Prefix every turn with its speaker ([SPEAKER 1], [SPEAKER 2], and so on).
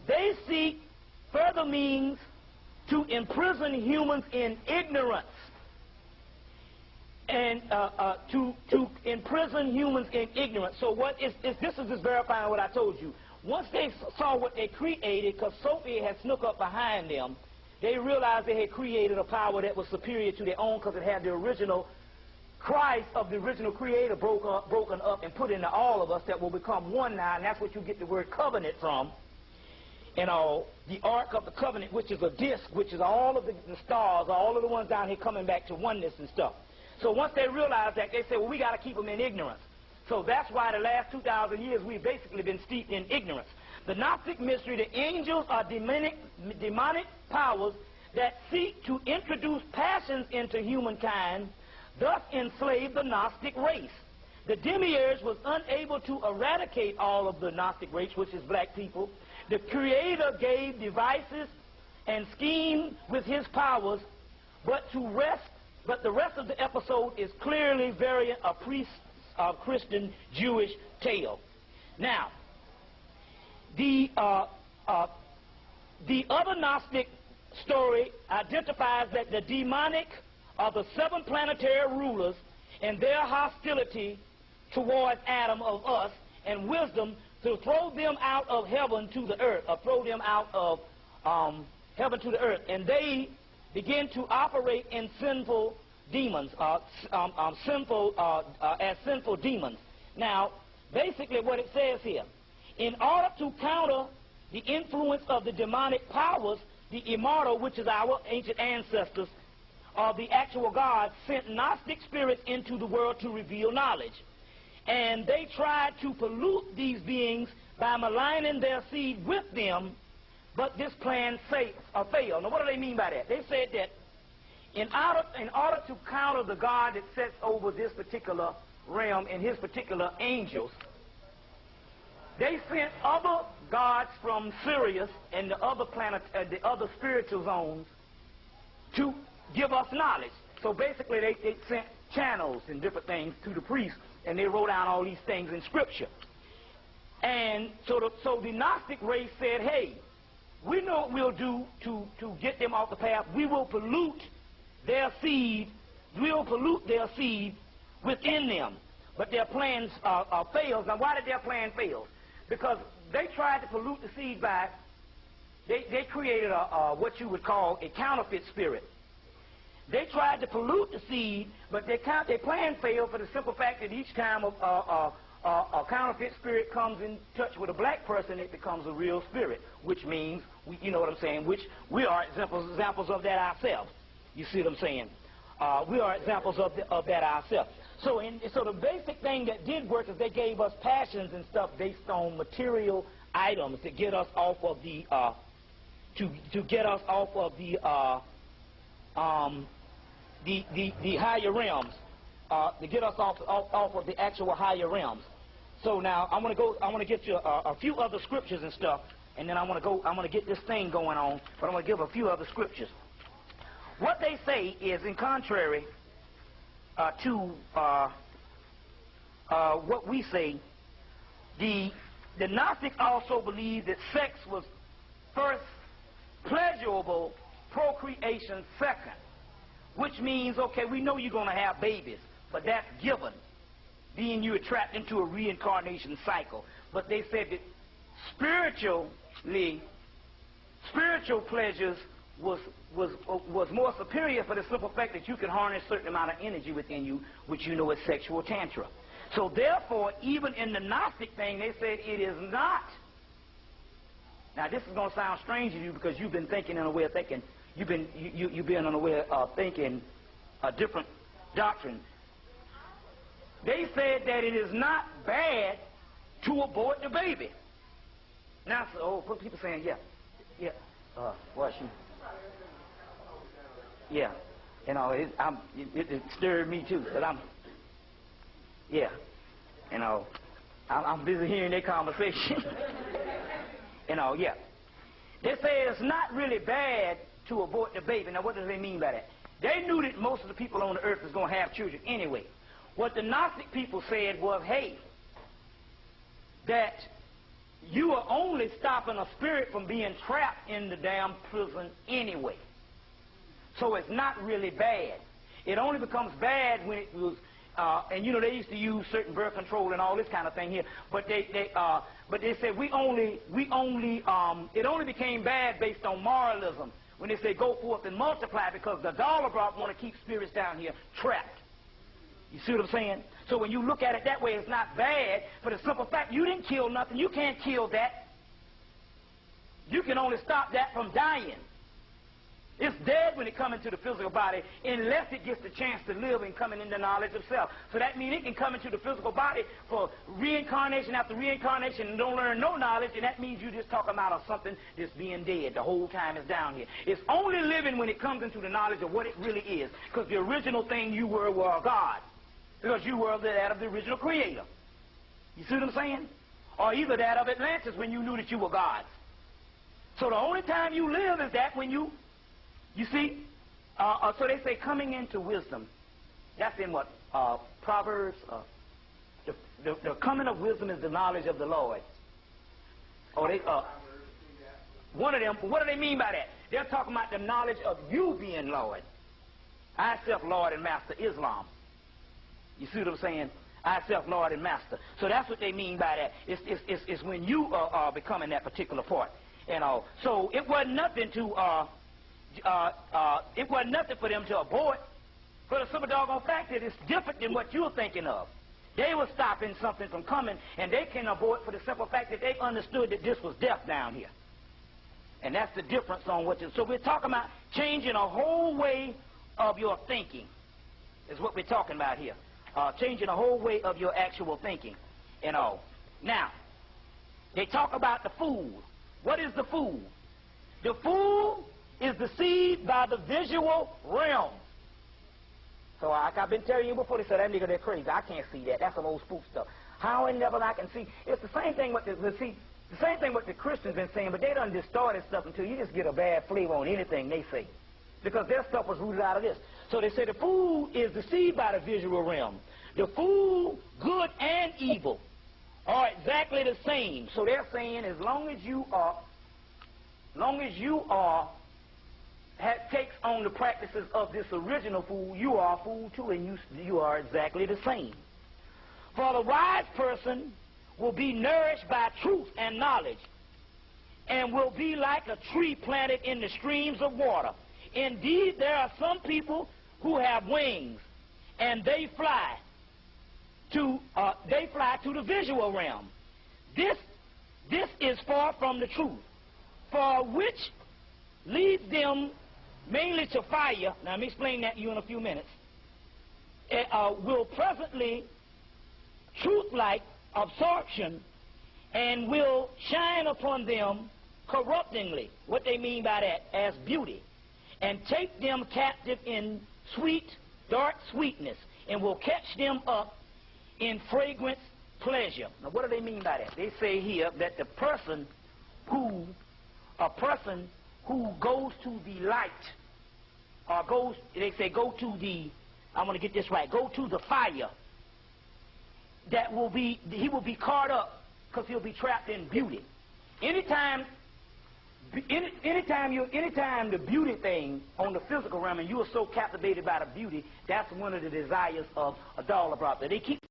[SPEAKER 1] They seek further means to imprison humans in ignorance. And to imprison humans in ignorance. So what is this is just verifying what I told you. Once they saw what they created, because Sophie had snuck up behind them, they realized they had created a power that was superior to their own, because it had the original Christ of the original creator broken up and put into all of us, that will become one now, and that's what you get the word covenant from. And the Ark of the Covenant, which is a disc, which is all of the stars, all of the ones down here coming back to oneness and stuff. So once they realized that, they said, well, we got to keep them in ignorance. So that's why the last 2,000 years we've basically been steeped in ignorance. The Gnostic mystery, the angels are demonic powers that seek to introduce passions into humankind, thus enslave the Gnostic race. The demiurge was unable to eradicate all of the Gnostic race, which is black people. The Creator gave devices and schemed with his powers, but the rest of the episode is clearly variant of Christian Jewish tale. Now, the other Gnostic story identifies that the demonic are the 7 planetary rulers and their hostility towards Adam of us and wisdom to throw them out of heaven to the earth, or throw them out of heaven to the earth. And they begin to operate in sinful demons, as sinful demons. Now, basically what it says here, in order to counter the influence of the demonic powers, the immortal, which is our ancient ancestors, or the actual God, sent Gnostic spirits into the world to reveal knowledge. And they tried to pollute these beings by maligning their seed with them, but this plan failed. Now, what do they mean by that? They said that in order to counter the God that sets over this particular realm and his particular angels, they sent other gods from Sirius and the other the other spiritual zones to give us knowledge. So basically they sent channels and different things to the priests, and they wrote down all these things in Scripture. And so the Gnostic race said, hey, we know what we'll do to get them off the path. We will pollute their seed. We'll pollute their seed within them. But their plans failed. Now, why did their plan fail? Because they tried to pollute the seed by, they created what you would call a counterfeit spirit. They tried to pollute the seed, but their plan failed for the simple fact that each time a counterfeit spirit comes in touch with a black person, it becomes a real spirit, which means, you know what I'm saying, which we are examples of that ourselves. You see what I'm saying? We are examples of that ourselves. So the basic thing that did work is they gave us passions and stuff based on material items to get us off of the the higher realms, to get us off of the actual higher realms. So now I want to get you a few other scriptures and stuff, and then I'm going to get this thing going on, but I'm going to give a few other scriptures. What they say is, in contrary to what we say, the Gnostics also believed that sex was first pleasurable, procreation second, which means, okay, we know you're going to have babies, but that's given, being you are trapped into a reincarnation cycle. But they said that spiritual pleasures was more superior for the simple fact that you can harness a certain amount of energy within you, which you know is sexual tantra. So therefore, even in the Gnostic thing, they said it is not. Now this is going to sound strange to you because you've been thinking in a way of thinking, you've been in a way of thinking a different doctrine. They said that it is not bad to abort the baby. Now, people saying, yeah, what she? Yeah, you know, it stirred me too, but I'm busy hearing their conversation. Yeah. They say it's not really bad to abort the baby. Now, what do they mean by that? They knew that most of the people on the earth was going to have children anyway. What the Gnostic people said was, hey, that you are only stopping a spirit from being trapped in the damn prison anyway. So it's not really bad. It only becomes bad when it was, and you know, they used to use certain birth control and all this kind of thing here, but they said it only became bad based on moralism when they say go forth and multiply, because the dollar drop want to keep spirits down here trapped. You see what I'm saying? So when you look at it that way, it's not bad, for the simple fact you didn't kill nothing. You can't kill that. You can only stop that from dying. It's dead when it comes into the physical body, unless it gets the chance to live and coming into knowledge of self. So that means it can come into the physical body for reincarnation after reincarnation and don't learn no knowledge, and that means you're just talking about something that's being dead the whole time it's down here. It's only living when it comes into the knowledge of what it really is, because the original thing you were God, because you were that of the original creator. You see what I'm saying? Or either that of Atlantis when you knew that you were God. So the only time you live is that when you see, so they say coming into wisdom. That's in what? Proverbs. The coming of wisdom is the knowledge of the Lord. Or they, one of them, what do they mean by that? They're talking about the knowledge of you being Lord. I self Lord and Master Islam. You see what I'm saying? I self Lord and Master. So that's what they mean by that. It's when you are becoming that particular part. And so it wasn't nothing to it wasn't nothing for them to abort, for the simple doggone fact that it's different than what you're thinking of. They were stopping something from coming, and they can abort for the simple fact that they understood that this was death down here. And that's the difference on what you... So we're talking about changing a whole way of your thinking, is what we're talking about here. Changing a whole way of your actual thinking and all. Now, they talk about the fool. What is the fool? The fool is deceived by the visual realm. So like I've been telling you before, they said that nigga, they're crazy. I can't see that. That's some old spook stuff. How in the devil I can see? It's the same thing with the same thing what the Christians been saying, but they done distorted stuff until you just get a bad flavor on anything they say, because their stuff was rooted out of this. So they say the fool is deceived by the visual realm. The fool, good and evil, are exactly the same. So they're saying as long as you takes on the practices of this original fool, you are a fool too, and you are exactly the same. For the wise person will be nourished by truth and knowledge, and will be like a tree planted in the streams of water. Indeed, there are some people who have wings, and they fly to the visual realm. This is far from the truth, for which leads them mainly to fire. Now, let me explain that to you in a few minutes. It will presently truth-like absorption, and will shine upon them corruptingly. What they mean by that? As beauty. And take them captive in sweet, dark sweetness, and will catch them up in fragrant pleasure. Now, what do they mean by that? They say here that a person who goes to the light, or they say go to the, I want to get this right, go to the fire, he will be caught up, because he'll be trapped in beauty. Anytime the beauty thing on the physical realm, and you are so captivated by the beauty, that's one of the desires of a dollar brother. They keep